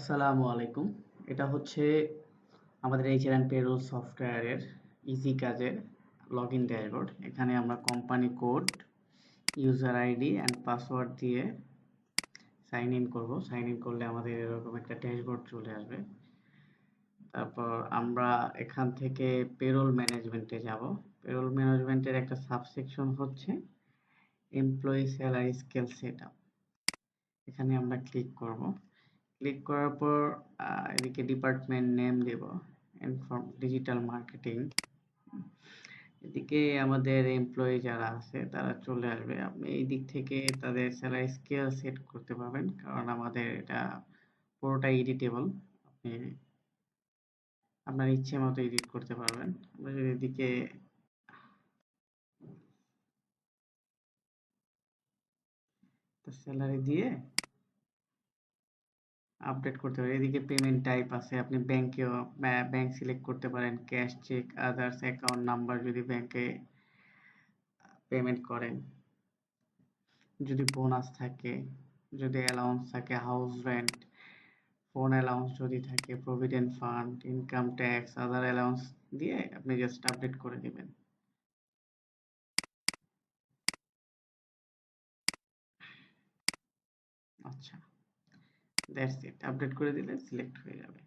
আসসালামু আলাইকুম। এটা হচ্ছে আমাদের এইচআর পেরোল সফটওয়্যারের ইজি কাজের লগইন ড্যাশবোর্ড। এখানে আমরা company code, user ID and password দিয়ে সাইন ইন করব। সাইন ইন করলে আমাদের এরকম একটা ড্যাশবোর্ড চলে আসবে। তারপর আমরা এখান থেকে পেরোল ম্যানেজমেন্টে যাব। পেরোল ম্যানেজমেন্টের একটা সাবসেকশন হচ্ছে এমপ্লয়ি স্যালারি স্কেল সেটআপ। এখানে আমরা ক্লিক করব। ক্লিক করার পর এদিকে ডিপার্টমেন্ট নেম দেব, ডিজিটাল মার্কেটিং। এদিকে আমাদের এমপ্লয়ি যারা আছে তারা চলে আসবে। আপনি এই দিক থেকে তাদের স্যালারি স্কেল সেট করতে পারবেন, কারণ আমাদের এটা পুরোটাই এডিটেবল। আপনি আপনার ইচ্ছে মতো এডিট করতে পারবেন। আমরা যদি এদিকে স্যালারি দিয়ে আপডেট করতে পারেন। এদিকে পেমেন্ট টাইপ আছে, আপনি ব্যাংক সিলেক্ট করতে পারেন, cash, cheque, others, account number যদি ব্যাংকে পেমেন্ট করেন, যদি বোনাস থাকে, যদি অ্যালাউন্স থাকে, হাউস রেন্ট, ফোন অ্যালাউন্স যদি থাকে, প্রভিডেন্ট ফান্ড, ইনকাম ট্যাক্স, আদার অ্যালাউন্স দিয়ে আপনি জাস্ট আপডেট করে দিবেন। আচ্ছা, দ্যাটস ইট। আপডেট করে দিলে সিলেক্ট হয়ে যাবে।